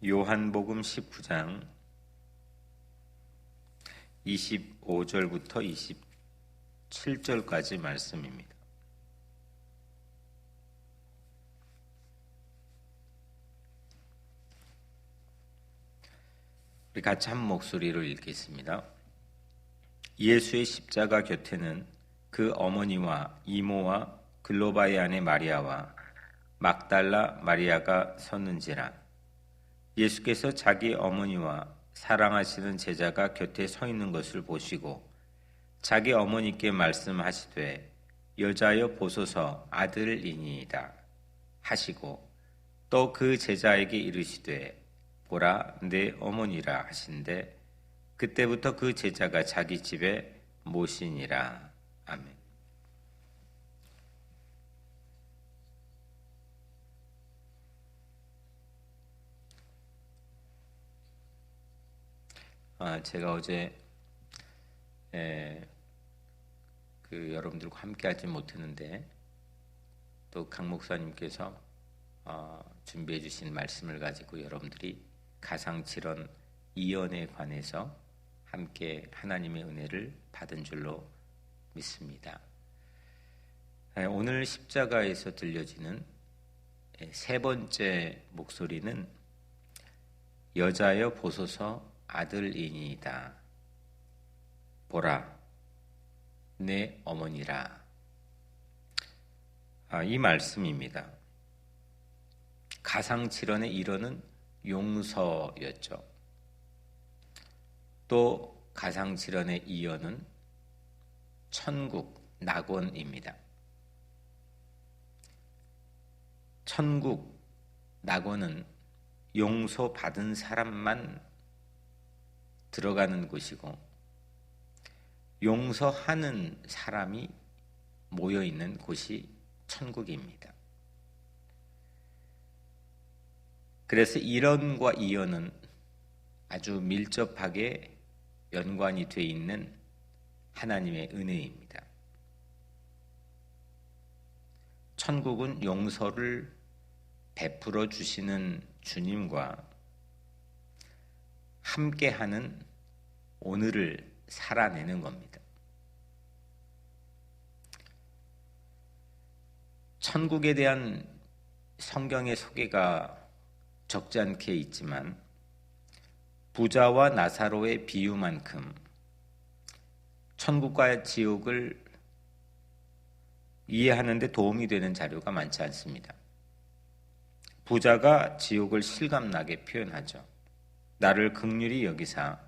요한복음 19장 25절부터 27절까지 말씀입니다. 우리 같이 한 목소리로 읽겠습니다. 예수의 십자가 곁에는 그 어머니와 이모와 글로바의 아내 마리아와 막달라 마리아가 섰는지라. 예수께서 자기 어머니와 사랑하시는 제자가 곁에 서 있는 것을 보시고 자기 어머니께 말씀하시되 여자여 보소서 아들이니이다 하시고 또 그 제자에게 이르시되 보라 내 어머니라 하신대 그때부터 그 제자가 자기 집에 모시니라. 아멘. 제가 어제 여러분들과 함께하지 못했는데 또 강 목사님께서 준비해 주신 말씀을 가지고 여러분들이 가상칠언 이언에 관해서 함께 하나님의 은혜를 받은 줄로 믿습니다. 오늘 십자가에서 들려지는 세 번째 목소리는 여자여 보소서 아들이니이다. 보라 내 어머니라. 이 말씀입니다. 가상칠언의 일언은 용서였죠. 또 가상칠언의 이언은 천국, 낙원입니다. 천국, 낙원은 용서받은 사람만 들어가는 곳이고 용서하는 사람이 모여있는 곳이 천국입니다. 그래서 일언과 이언은 아주 밀접하게 연관이 되어 있는 하나님의 은혜입니다. 천국은 용서를 베풀어 주시는 주님과 함께하는 오늘을 살아내는 겁니다. 천국에 대한 성경의 소개가 적지 않게 있지만 부자와 나사로의 비유만큼 천국과 지옥을 이해하는 데 도움이 되는 자료가 많지 않습니다. 부자가 지옥을 실감나게 표현하죠. 나를 긍휼히 여기사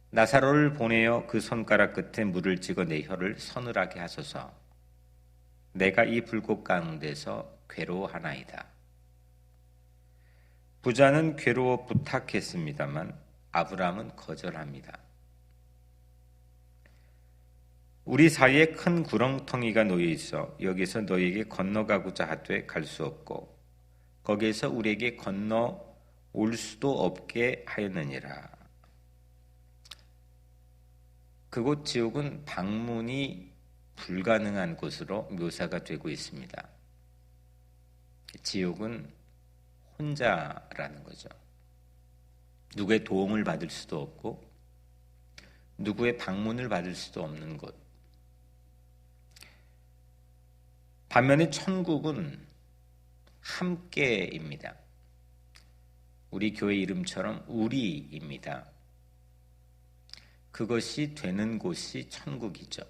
나사로를 보내어 그 손가락 끝에 물을 찍어 내 혀를 서늘하게 하소서. 내가 이 불꽃 가운데서 괴로워하나이다. 부자는 괴로워 부탁했습니다만 아브라함은 거절합니다. 우리 사이에 큰 구렁텅이가 놓여 있어 여기서 너에게 건너가고자 하되 갈 수 없고 거기에서 우리에게 건너올 수도 없게 하였느니라. 그곳 지옥은 방문이 불가능한 곳으로 묘사가 되고 있습니다. 지옥은 혼자라는 거죠. 누구의 도움을 받을 수도 없고 누구의 방문을 받을 수도 없는 곳. 반면에 천국은 함께입니다. 우리 교회 이름처럼 우리입니다. 그것이 되는 곳이 천국이죠.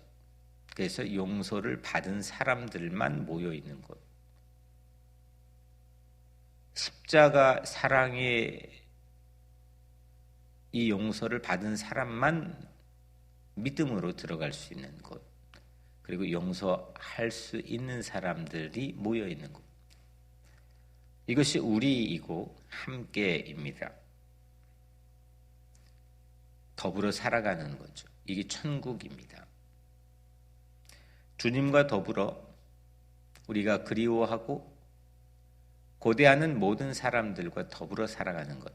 그래서 용서를 받은 사람들만 모여 있는 곳. 십자가 사랑의 이 용서를 받은 사람만 믿음으로 들어갈 수 있는 곳. 그리고 용서할 수 있는 사람들이 모여 있는 곳. 이것이 우리이고 함께입니다. 더불어 살아가는 거죠. 이게 천국입니다. 주님과 더불어 우리가 그리워하고 고대하는 모든 사람들과 더불어 살아가는 것.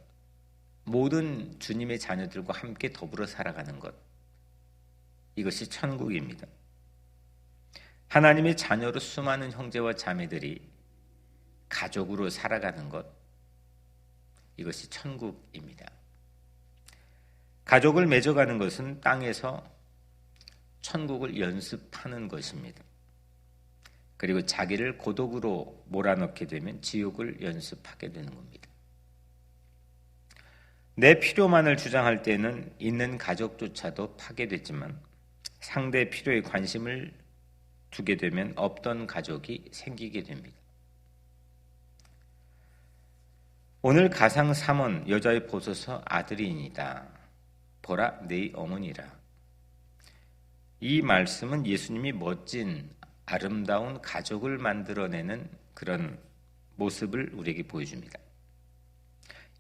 모든 주님의 자녀들과 함께 더불어 살아가는 것. 이것이 천국입니다. 하나님의 자녀로 수많은 형제와 자매들이 가족으로 살아가는 것. 이것이 천국입니다. 가족을 맺어가는 것은 땅에서 천국을 연습하는 것입니다. 그리고 자기를 고독으로 몰아넣게 되면 지옥을 연습하게 되는 겁니다. 내 필요만을 주장할 때는 있는 가족조차도 파괴됐지만 상대 필요에 관심을 두게 되면 없던 가족이 생기게 됩니다. 오늘 가상 3원 여자의 보소서 아들이니이다. 보라 네 어머니라. 이 말씀은 예수님이 멋진 아름다운 가족을 만들어내는 그런 모습을 우리에게 보여줍니다.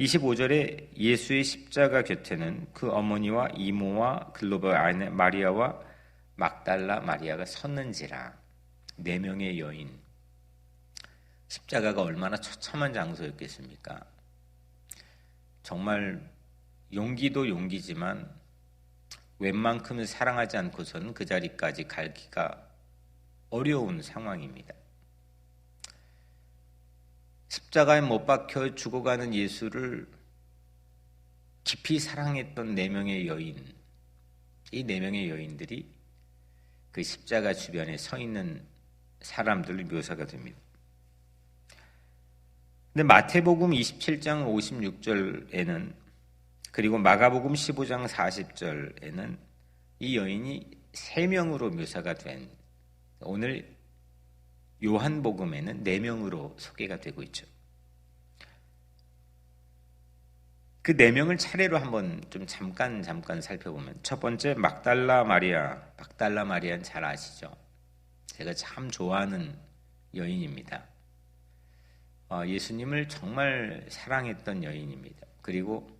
25절에 예수의 십자가 곁에는 그 어머니와 이모와 글로바 아내 마리아와 막달라 마리아가 섰는지라. 4명의 여인. 십자가가 얼마나 처참한 장소였겠습니까? 정말 용기도 용기지만 웬만큼 사랑하지 않고서는 그 자리까지 가기가 어려운 상황입니다. 십자가에 못 박혀 죽어가는 예수를 깊이 사랑했던 4명의 여인, 이 4명의 여인들이 그 십자가 주변에 서 있는 사람들을 묘사가 됩니다. 근데 마태복음 27장 56절에는 그리고 마가복음 15장 40절에는 이 여인이 3명으로 묘사가 된, 오늘 요한복음에는 4명으로 소개가 되고 있죠. 그 4명을 차례로 한번 좀 잠깐 살펴보면, 첫 번째 막달라 마리아는 잘 아시죠? 제가 참 좋아하는 여인입니다. 예수님을 정말 사랑했던 여인입니다. 그리고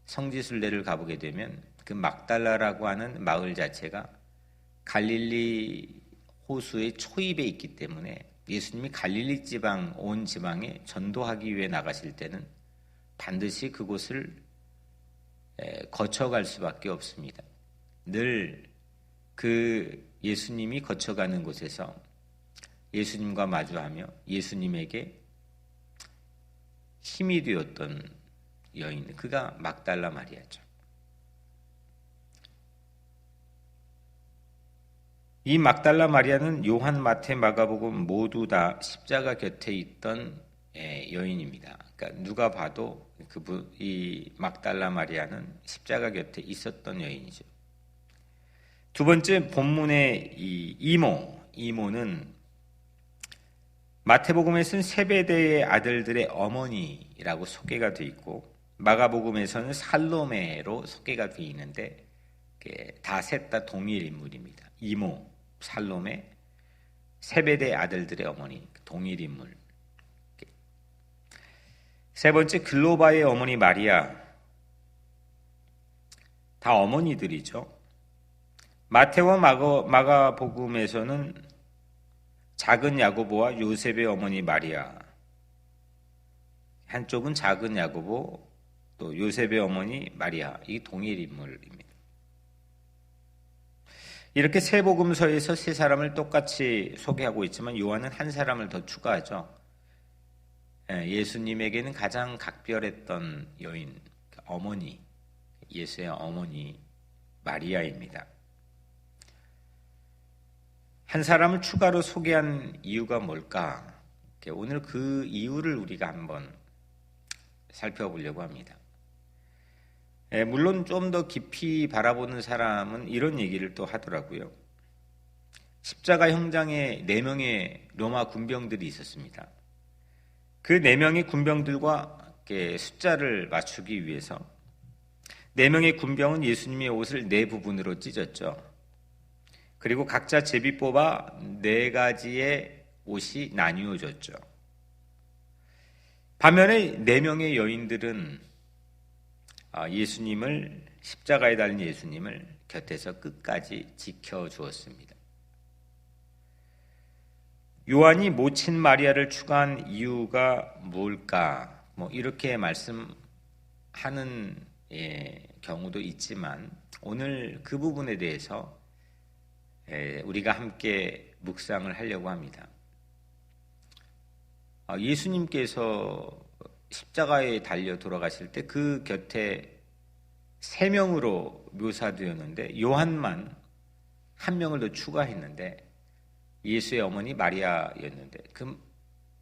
성지순례를 가보게 되면 그 막달라라고 하는 마을 자체가 갈릴리 호수의 초입에 있기 때문에 예수님이 갈릴리 지방, 온 지방에 전도하기 위해 나가실 때는 반드시 그곳을 거쳐갈 수밖에 없습니다. 늘 그 예수님이 거쳐가는 곳에서 예수님과 마주하며 예수님에게 힘이 되었던 여인, 그가 막달라 마리아죠. 이 막달라 마리아는 요한, 마태, 마가복음 모두 다 십자가 곁에 있던 여인입니다. 그러니까 누가 봐도 이 막달라 마리아는 십자가 곁에 있었던 여인이죠. 두 번째 본문의 이 이모는 마태복음에서는 세베대의 아들들의 어머니라고 소개가 되어 있고 마가복음에서는 살로메로 소개가 되어 있는데 다 셋 다 동일 인물입니다. 이모, 살로메, 세베대 아들들의 어머니, 동일 인물. 세 번째 글로바의 어머니 마리아, 다 어머니들이죠. 마태와 마가복음에서는 작은 야고보와 요셉의 어머니 마리아, 한쪽은 작은 야고보, 또 요셉의 어머니 마리아, 이 동일 인물입니다. 이렇게 세 복음서에서 세 사람을 똑같이 소개하고 있지만 요한은 한 사람을 더 추가하죠. 예수님에게는 가장 각별했던 여인, 어머니, 예수의 어머니 마리아입니다. 한 사람을 추가로 소개한 이유가 뭘까? 오늘 그 이유를 우리가 한번 살펴보려고 합니다. 물론 좀 더 깊이 바라보는 사람은 이런 얘기를 또 하더라고요. 십자가 형장에 4명의 로마 군병들이 있었습니다. 그 4명의 군병들과 숫자를 맞추기 위해서 4명의 군병은 예수님의 옷을 4부분으로 찢었죠. 그리고 각자 제비 뽑아 4가지의 옷이 나뉘어졌죠. 반면에 4명의 여인들은 예수님을, 십자가에 달린 예수님을 곁에서 끝까지 지켜주었습니다. 요한이 모친 마리아를 추가한 이유가 뭘까? 이렇게 말씀하는 경우도 있지만 오늘 그 부분에 대해서 우리가 함께 묵상을 하려고 합니다. 예수님께서 십자가에 달려 돌아가실 때 그 곁에 3명으로 묘사되었는데 요한만 1명을 더 추가했는데 예수의 어머니 마리아였는데 그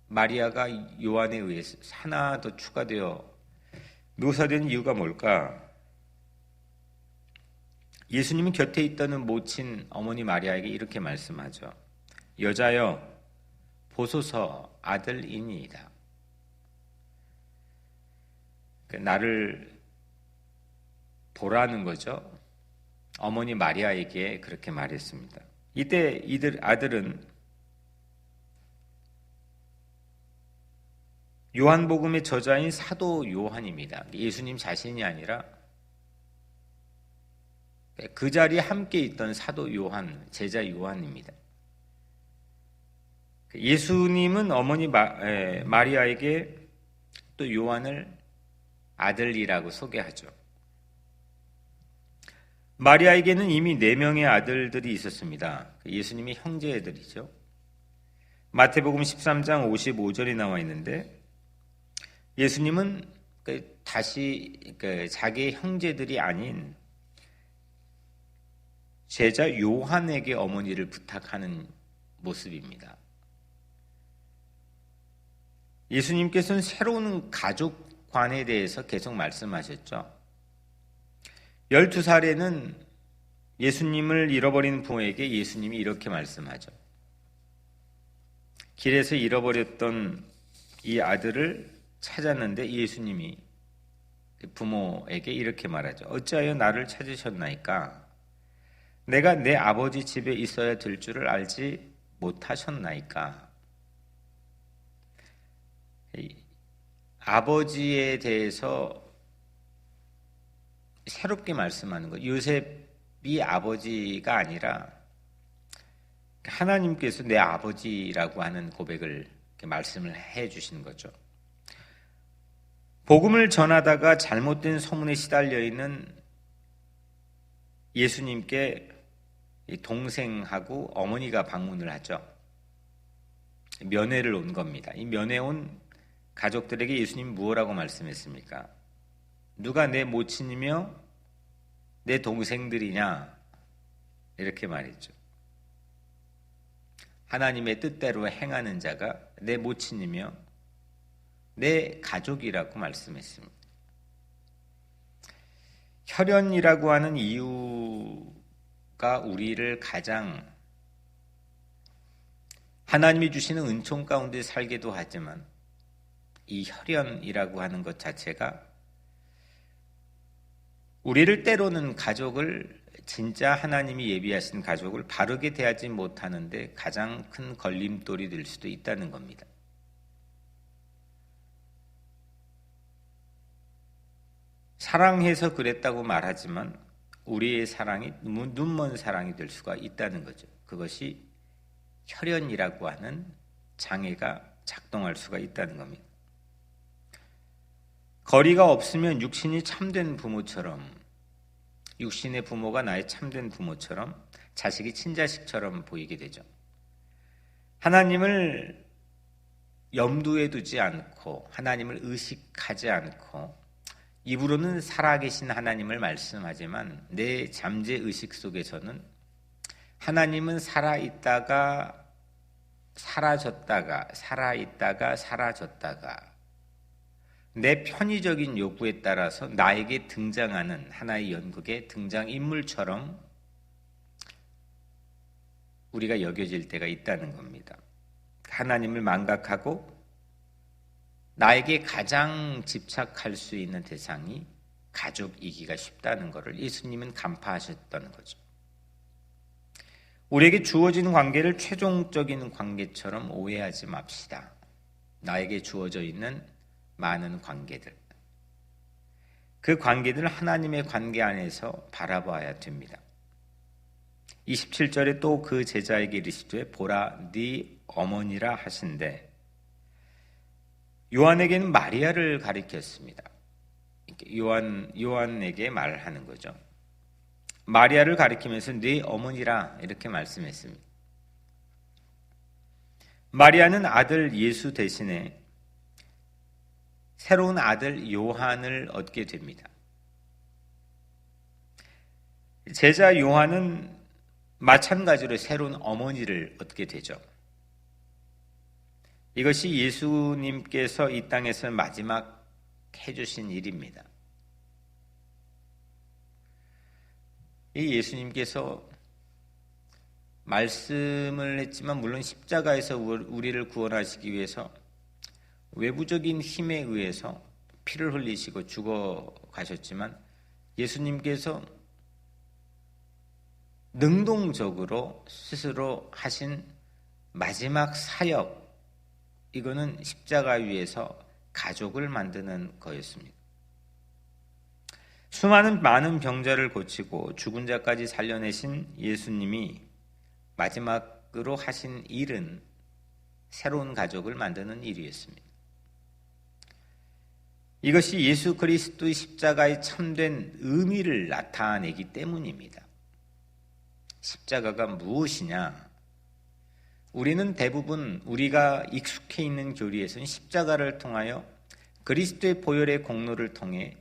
마리아가 요한에 의해서 하나 더 추가되어 묘사된 이유가 뭘까? 예수님은 곁에 있던 모친 어머니 마리아에게 이렇게 말씀하죠. 여자여 보소서 아들이니이다. 나를 보라는 거죠. 어머니 마리아에게 그렇게 말했습니다. 이때 아들은 요한복음의 저자인 사도 요한입니다. 예수님 자신이 아니라 그 자리에 함께 있던 사도 요한, 제자 요한입니다. 예수님은 어머니 마리아에게 또 요한을 아들이라고 소개하죠. 마리아에게는 이미 4명의 아들들이 있었습니다. 예수님의 형제들이죠. 마태복음 13장 55절이 나와 있는데 예수님은 다시 자기의 형제들이 아닌 제자 요한에게 어머니를 부탁하는 모습입니다. 예수님께서는 새로운 가족관에 대해서 계속 말씀하셨죠. 12살에는 예수님을 잃어버린 부모에게 예수님이 이렇게 말씀하죠. 길에서 잃어버렸던 이 아들을 찾았는데 예수님이 부모에게 이렇게 말하죠. 어찌하여 나를 찾으셨나이까? 내가 내 아버지 집에 있어야 될 줄을 알지 못하셨나이까? 아버지에 대해서 새롭게 말씀하는 것. 요셉이 아버지가 아니라 하나님께서 내 아버지라고 하는 고백을 말씀을 해 주신 거죠. 복음을 전하다가 잘못된 소문에 시달려 있는 예수님께 동생하고 어머니가 방문을 하죠. 면회를 온 겁니다. 이 면회 온 가족들에게 예수님이 무엇라고 말씀했습니까? 누가 내 모친이며 내 동생들이냐? 이렇게 말했죠. 하나님의 뜻대로 행하는 자가 내 모친이며 내 가족이라고 말씀했습니다. 혈연이라고 하는 이유가 우리를 가장 하나님이 주시는 은총 가운데 살게도 하지만 이 혈연이라고 하는 것 자체가 우리를 때로는 가족을 진짜 하나님이 예비하신 가족을 바르게 대하지 못하는데 가장 큰 걸림돌이 될 수도 있다는 겁니다. 사랑해서 그랬다고 말하지만 우리의 사랑이 눈먼 사랑이 될 수가 있다는 거죠. 그것이 혈연이라고 하는 장애가 작동할 수가 있다는 겁니다. 거리가 없으면 육신이 참된 부모처럼, 육신의 부모가 나의 참된 부모처럼 자식이 친자식처럼 보이게 되죠. 하나님을 염두에 두지 않고 하나님을 의식하지 않고 입으로는 살아계신 하나님을 말씀하지만 내 잠재의식 속에서는 하나님은 살아있다가 사라졌다가 살아있다가 사라졌다가 내 편의적인 요구에 따라서 나에게 등장하는 하나의 연극의 등장인물처럼 우리가 여겨질 때가 있다는 겁니다. 하나님을 망각하고 나에게 가장 집착할 수 있는 대상이 가족이기가 쉽다는 것을 예수님은 간파하셨다는 거죠. 우리에게 주어진 관계를 최종적인 관계처럼 오해하지 맙시다. 나에게 주어져 있는 많은 관계들, 그 관계들을 하나님의 관계 안에서 바라봐야 됩니다. 27절에 또 그 제자에게 이르시되 보라 네 어머니라 하신대 요한에게는 마리아를 가리켰습니다. 요한에게 말하는 거죠. 마리아를 가리키면서 네 어머니라 이렇게 말씀했습니다. 마리아는 아들 예수 대신에 새로운 아들 요한을 얻게 됩니다. 제자 요한은 마찬가지로 새로운 어머니를 얻게 되죠. 이것이 예수님께서 이 땅에서 마지막 해주신 일입니다. 이 예수님께서 말씀을 했지만 물론 십자가에서 우리를 구원하시기 위해서 외부적인 힘에 의해서 피를 흘리시고 죽어가셨지만 예수님께서 능동적으로 스스로 하신 마지막 사역, 이거는 십자가 위에서 가족을 만드는 거였습니다. 수많은 많은 병자를 고치고 죽은 자까지 살려내신 예수님이 마지막으로 하신 일은 새로운 가족을 만드는 일이었습니다. 이것이 예수 그리스도의 십자가의 참된 의미를 나타내기 때문입니다. 십자가가 무엇이냐? 우리는 대부분 우리가 익숙해 있는 교리에서는 십자가를 통하여 그리스도의 보혈의 공로를 통해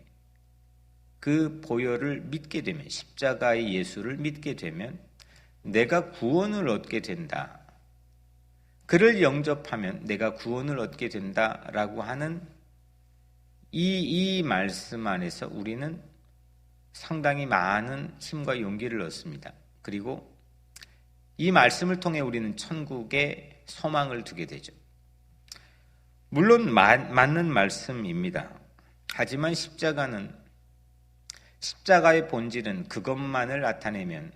그 보혈을 믿게 되면, 십자가의 예수를 믿게 되면 내가 구원을 얻게 된다. 그를 영접하면 내가 구원을 얻게 된다라고 하는 이 말씀 안에서 우리는 상당히 많은 힘과 용기를 얻습니다. 그리고 이 말씀을 통해 우리는 천국에 소망을 두게 되죠. 물론 맞는 말씀입니다. 하지만 십자가의 본질은 그것만을 나타내면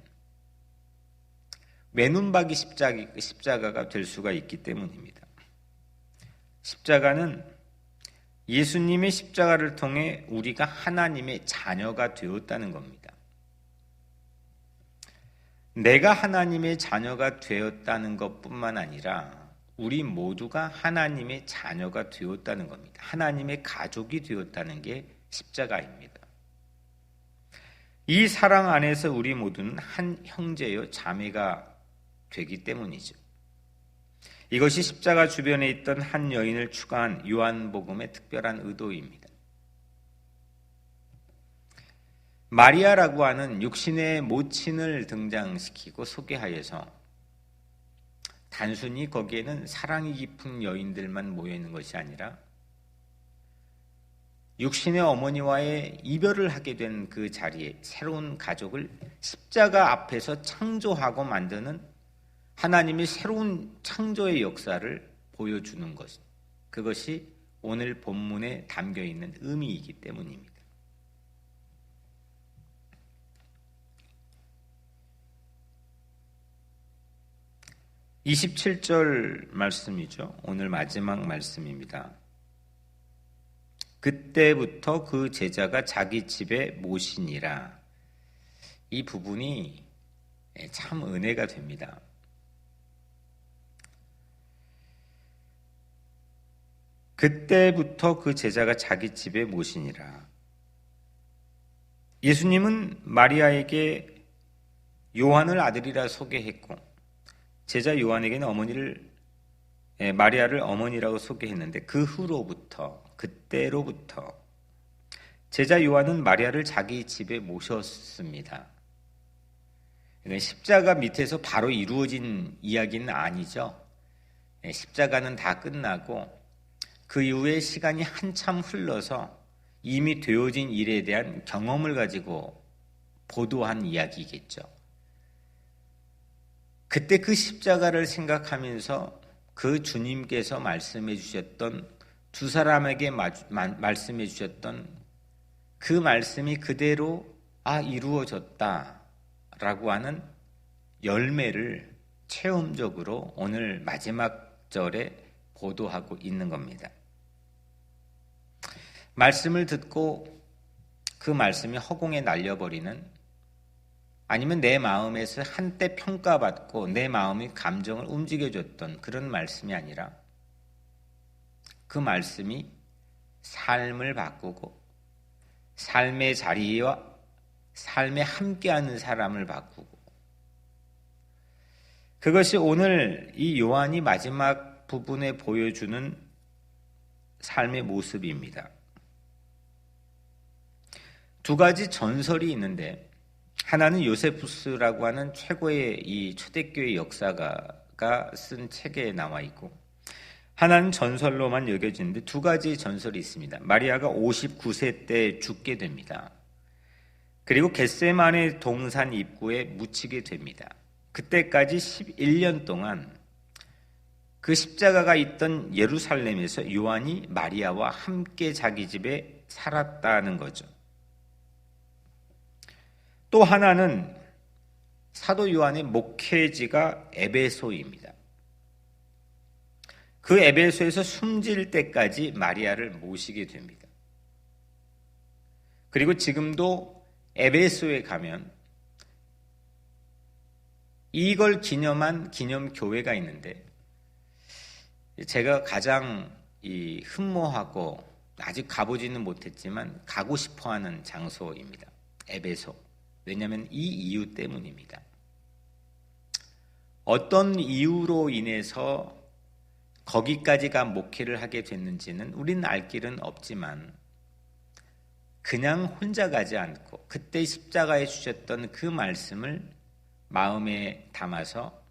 외눈박이 십자가가 될 수가 있기 때문입니다. 십자가는 예수님의 십자가를 통해 우리가 하나님의 자녀가 되었다는 겁니다. 내가 하나님의 자녀가 되었다는 것뿐만 아니라 우리 모두가 하나님의 자녀가 되었다는 겁니다. 하나님의 가족이 되었다는 게 십자가입니다. 이 사랑 안에서 우리 모두는 한 형제요 자매가 되기 때문이죠. 이것이 십자가 주변에 있던 한 여인을 추가한 요한복음의 특별한 의도입니다. 마리아라고 하는 육신의 모친을 등장시키고 소개하여서 단순히 거기에는 사랑이 깊은 여인들만 모여 있는 것이 아니라 육신의 어머니와의 이별을 하게 된 그 자리에 새로운 가족을 십자가 앞에서 창조하고 만드는 하나님의 새로운 창조의 역사를 보여주는 것, 그것이 오늘 본문에 담겨있는 의미이기 때문입니다. (27절) 말씀이죠. 오늘 마지막 말씀입니다. 그때부터 그 제자가 자기 집에 모시니라. 이 부분이 참 은혜가 됩니다. 그때부터 그 제자가 자기 집에 모시니라. 예수님은 마리아에게 요한을 아들이라 소개했고 제자 요한에게는 마리아를 어머니라고 소개했는데 그 후로부터, 그때로부터 제자 요한은 마리아를 자기 집에 모셨습니다. 십자가 밑에서 바로 이루어진 이야기는 아니죠. 십자가는 다 끝나고 그 이후에 시간이 한참 흘러서 이미 되어진 일에 대한 경험을 가지고 보도한 이야기겠죠. 그때 그 십자가를 생각하면서 그 주님께서 말씀해 주셨던, 두 사람에게 말씀해 주셨던 그 말씀이 그대로 이루어졌다라고 하는 열매를 체험적으로 오늘 마지막 절에 보도하고 있는 겁니다. 말씀을 듣고 그 말씀이 허공에 날려버리는, 아니면 내 마음에서 한때 평가받고 내 마음의 감정을 움직여줬던 그런 말씀이 아니라 그 말씀이 삶을 바꾸고 삶의 자리와 삶에 함께하는 사람을 바꾸고, 그것이 오늘 이 요한이 마지막 부분에 보여주는 삶의 모습입니다. 두 가지 전설이 있는데, 하나는 요세푸스라고 하는 최고의 이 초대교회 역사가가 쓴 책에 나와 있고, 하나는 전설로만 여겨지는데 두 가지 전설이 있습니다. 마리아가 59세 때 죽게 됩니다. 그리고 겟세마네 동산 입구에 묻히게 됩니다. 그때까지 11년 동안 그 십자가가 있던 예루살렘에서 요한이 마리아와 함께 자기 집에 살았다는 거죠. 또 하나는 사도 요한의 목회지가 에베소입니다. 그 에베소에서 숨질 때까지 마리아를 모시게 됩니다. 그리고 지금도 에베소에 가면 이걸 기념한 기념교회가 있는데, 제가 가장 흠모하고 아직 가보지는 못했지만 가고 싶어하는 장소입니다. 에베소. 왜냐하면 이 이유 때문입니다. 어떤 이유로 인해서 거기까지가 목회를 하게 됐는지는 우리는 알 길은 없지만, 그냥 혼자 가지 않고 그때 십자가에 주셨던 그 말씀을 마음에 담아서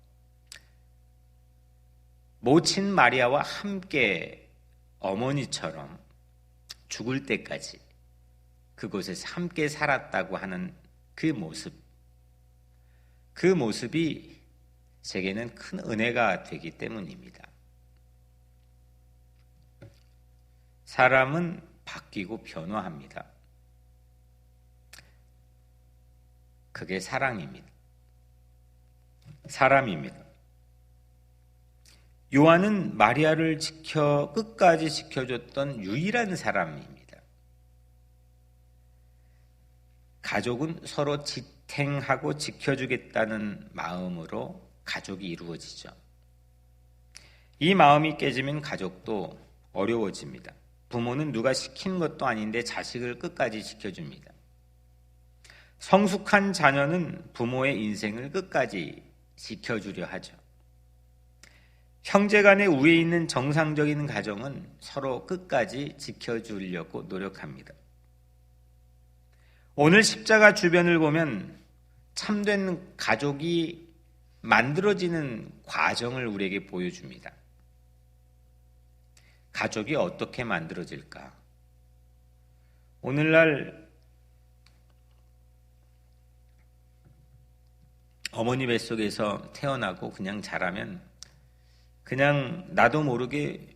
모친 마리아와 함께 어머니처럼 죽을 때까지 그곳에서 함께 살았다고 하는 그 모습이 제게는 큰 은혜가 되기 때문입니다. 사람은 바뀌고 변화합니다. 그게 사랑입니다. 사람입니다. 요한은 마리아를 끝까지 지켜줬던 유일한 사람입니다. 가족은 서로 지탱하고 지켜주겠다는 마음으로 가족이 이루어지죠. 이 마음이 깨지면 가족도 어려워집니다. 부모는 누가 시킨 것도 아닌데 자식을 끝까지 지켜줍니다. 성숙한 자녀는 부모의 인생을 끝까지 지켜주려 하죠. 형제간의 우애 있는 정상적인 가정은 서로 끝까지 지켜주려고 노력합니다. 오늘 십자가 주변을 보면 참된 가족이 만들어지는 과정을 우리에게 보여줍니다. 가족이 어떻게 만들어질까? 오늘날 어머니 뱃속에서 태어나고 그냥 자라면 그냥 나도 모르게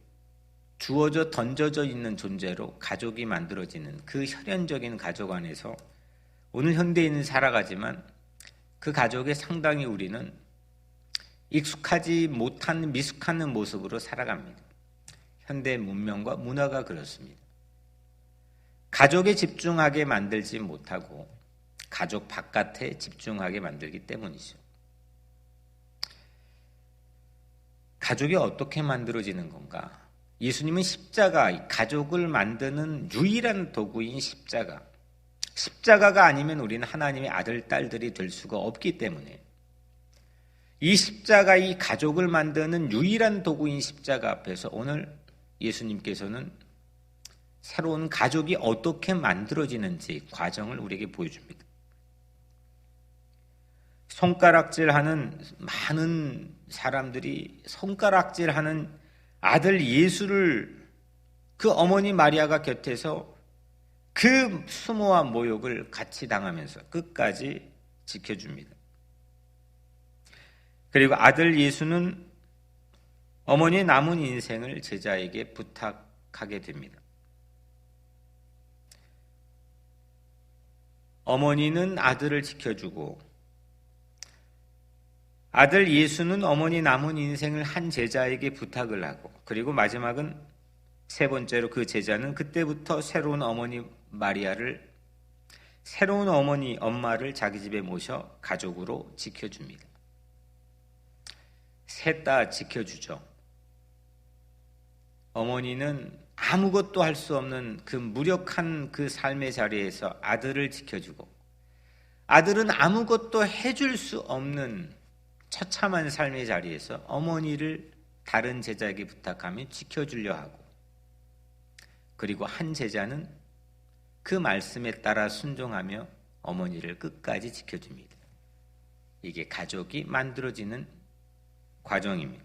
주어져 던져져 있는 존재로 가족이 만들어지는 그 혈연적인 가족 안에서 오늘 현대인은 살아가지만, 그 가족에 상당히 우리는 익숙하지 못한 미숙한 모습으로 살아갑니다. 현대 문명과 문화가 그렇습니다. 가족에 집중하게 만들지 못하고 가족 바깥에 집중하게 만들기 때문이죠. 가족이 어떻게 만들어지는 건가? 예수님은 십자가, 가족을 만드는 유일한 도구인 십자가가 아니면 우리는 하나님의 아들, 딸들이 될 수가 없기 때문에, 이 십자가, 이 가족을 만드는 유일한 도구인 십자가 앞에서 오늘 예수님께서는 새로운 가족이 어떻게 만들어지는지 과정을 우리에게 보여줍니다. 손가락질하는 많은 사람들이 손가락질하는 아들 예수를 그 어머니 마리아가 곁에서 그 수모와 모욕을 같이 당하면서 끝까지 지켜줍니다. 그리고 아들 예수는 어머니의 남은 인생을 제자에게 부탁하게 됩니다. 어머니는 아들을 지켜주고 아들 예수는 어머니 남은 인생을 한 제자에게 부탁을 하고, 그리고 마지막은 세 번째로 그 제자는 그때부터 새로운 어머니 마리아를, 새로운 엄마를 자기 집에 모셔 가족으로 지켜줍니다. 셋 다 지켜주죠. 어머니는 아무것도 할 수 없는 그 무력한 그 삶의 자리에서 아들을 지켜주고, 아들은 아무것도 해줄 수 없는 처참한 삶의 자리에서 어머니를 다른 제자에게 부탁하며 지켜주려 하고, 그리고 한 제자는 그 말씀에 따라 순종하며 어머니를 끝까지 지켜줍니다. 이게 가족이 만들어지는 과정입니다.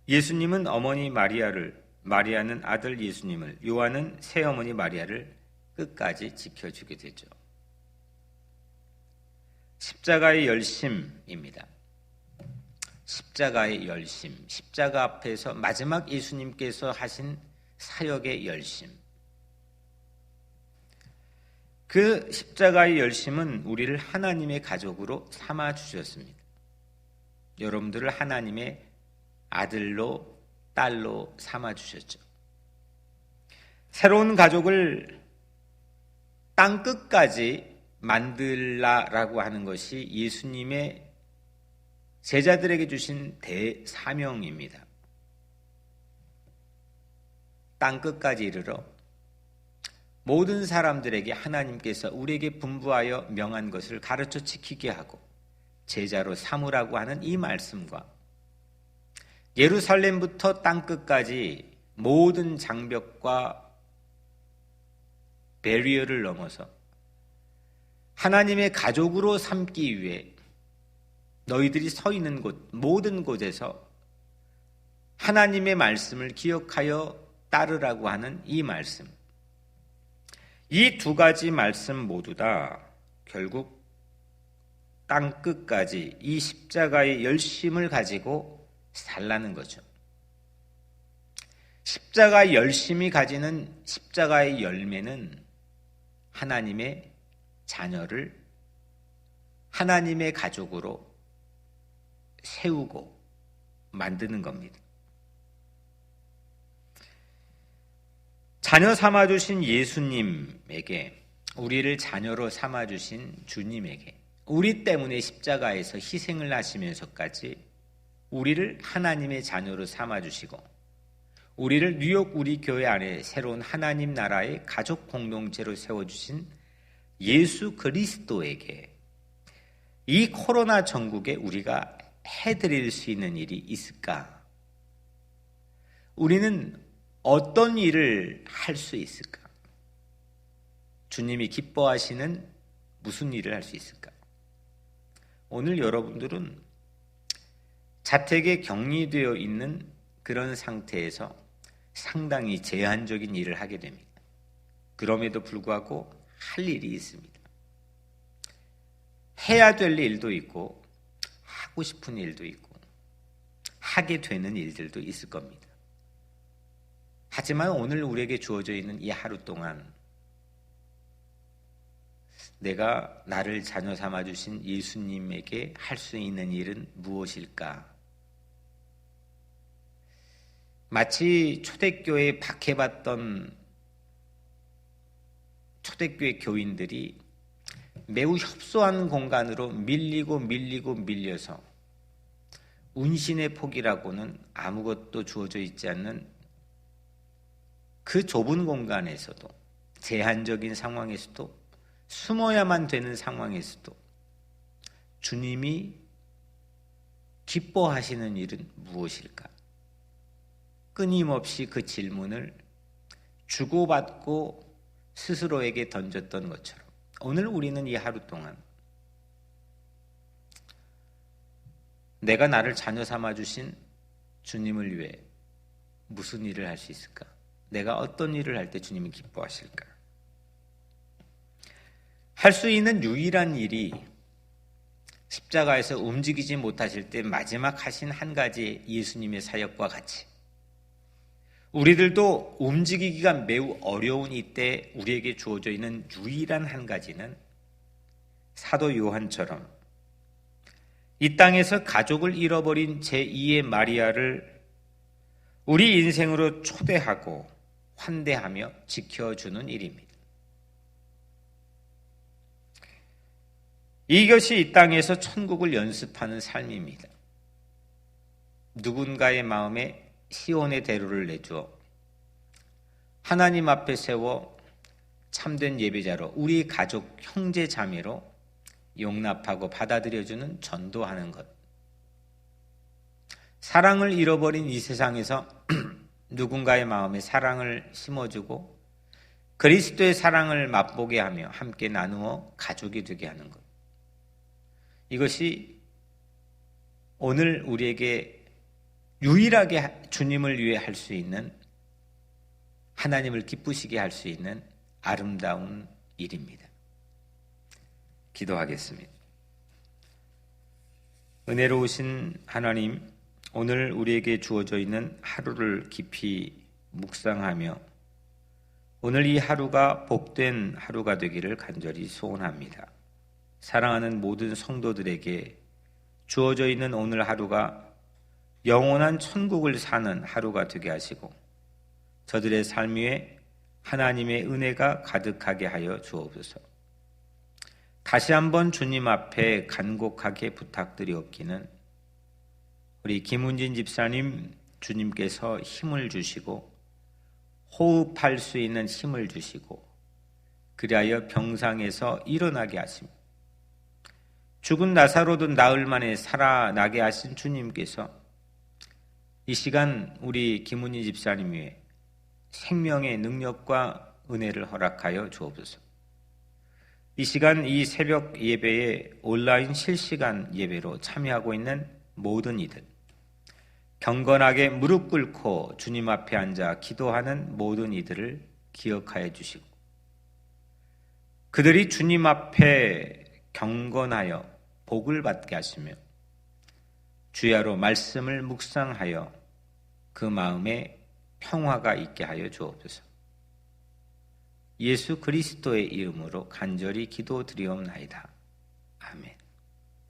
예수님은 어머니 마리아는 아들 예수님을, 요한은 새어머니 마리아를 끝까지 지켜주게 되죠. 십자가의 열심입니다. 십자가의 열심, 십자가 앞에서 마지막 예수님께서 하신 사역의 열심. 그 십자가의 열심은 우리를 하나님의 가족으로 삼아 주셨습니다. 여러분들을 하나님의 아들로 딸로 삼아 주셨죠. 새로운 가족을 땅 끝까지 만들라라고 하는 것이 예수님의 제자들에게 주신 대사명입니다. 땅 끝까지 이르러 모든 사람들에게 하나님께서 우리에게 분부하여 명한 것을 가르쳐 지키게 하고 제자로 삼으라고 하는 이 말씀과 예루살렘부터 땅 끝까지 모든 장벽과 배리어를 넘어서 하나님의 가족으로 삼기 위해 너희들이 서 있는 곳, 모든 곳에서 하나님의 말씀을 기억하여 따르라고 하는 이 말씀. 이 두 가지 말씀 모두 다 결국 땅 끝까지 이 십자가의 열심을 가지고 살라는 거죠. 십자가의 열심이 가지는 십자가의 열매는 하나님의 자녀를 하나님의 가족으로 세우고 만드는 겁니다. 자녀 삼아주신 예수님에게, 우리를 자녀로 삼아주신 주님에게, 우리 때문에 십자가에서 희생을 하시면서까지 우리를 하나님의 자녀로 삼아주시고 우리를 뉴욕 우리 교회 안에 새로운 하나님 나라의 가족 공동체로 세워주신 예수 그리스도에게 이 코로나 전국에 우리가 해드릴 수 있는 일이 있을까? 우리는 어떤 일을 할 수 있을까? 주님이 기뻐하시는 무슨 일을 할 수 있을까? 오늘 여러분들은 자택에 격리되어 있는 그런 상태에서 상당히 제한적인 일을 하게 됩니다. 그럼에도 불구하고 할 일이 있습니다. 해야 될 일도 있고 하고 싶은 일도 있고 하게 되는 일들도 있을 겁니다. 하지만 오늘 우리에게 주어져 있는 이 하루 동안 내가 나를 자녀 삼아주신 예수님에게 할 수 있는 일은 무엇일까? 마치 초대교회에 박해받던 초대교회 교인들이 매우 협소한 공간으로 밀려서 운신의 폭이라고는 아무것도 주어져 있지 않는 그 좁은 공간에서도, 제한적인 상황에서도, 숨어야만 되는 상황에서도 주님이 기뻐하시는 일은 무엇일까? 끊임없이 그 질문을 주고받고 스스로에게 던졌던 것처럼 오늘 우리는 이 하루 동안 내가 나를 자녀 삼아주신 주님을 위해 무슨 일을 할 수 있을까? 내가 어떤 일을 할 때 주님이 기뻐하실까? 할 수 있는 유일한 일이 십자가에서 움직이지 못하실 때 마지막 하신 한 가지 예수님의 사역과 같이 우리들도 움직이기가 매우 어려운 이때 우리에게 주어져 있는 유일한 한 가지는 사도 요한처럼 이 땅에서 가족을 잃어버린 제2의 마리아를 우리 인생으로 초대하고 환대하며 지켜주는 일입니다. 이것이 이 땅에서 천국을 연습하는 삶입니다. 누군가의 마음에 시온의 대로를 내주어 하나님 앞에 세워 참된 예배자로 우리 가족 형제 자매로 용납하고 받아들여주는 전도하는 것. 사랑을 잃어버린 이 세상에서 누군가의 마음에 사랑을 심어주고 그리스도의 사랑을 맛보게 하며 함께 나누어 가족이 되게 하는 것. 이것이 오늘 우리에게 유일하게 주님을 위해 할 수 있는, 하나님을 기쁘시게 할 수 있는 아름다운 일입니다. 기도하겠습니다. 은혜로우신 하나님, 오늘 우리에게 주어져 있는 하루를 깊이 묵상하며 오늘 이 하루가 복된 하루가 되기를 간절히 소원합니다. 사랑하는 모든 성도들에게 주어져 있는 오늘 하루가 영원한 천국을 사는 하루가 되게 하시고 저들의 삶 위에 하나님의 은혜가 가득하게 하여 주옵소서. 다시 한번 주님 앞에 간곡하게 부탁드리옵기는 우리 김훈진 집사님, 주님께서 힘을 주시고 호흡할 수 있는 힘을 주시고 그리하여 병상에서 일어나게 하십니다. 죽은 나사로도 나흘 만에 살아나게 하신 주님께서 이 시간 우리 김훈진 집사님 위해 생명의 능력과 은혜를 허락하여 주옵소서. 이 시간 이 새벽 예배에 온라인 실시간 예배로 참여하고 있는 모든 이들, 경건하게 무릎 꿇고 주님 앞에 앉아 기도하는 모든 이들을 기억하여 주시고 그들이 주님 앞에 경건하여 복을 받게 하시며 주야로 말씀을 묵상하여 그 마음에 평화가 있게 하여 주옵소서. 예수 그리스도의 이름으로 간절히 기도드리옵나이다. 아멘.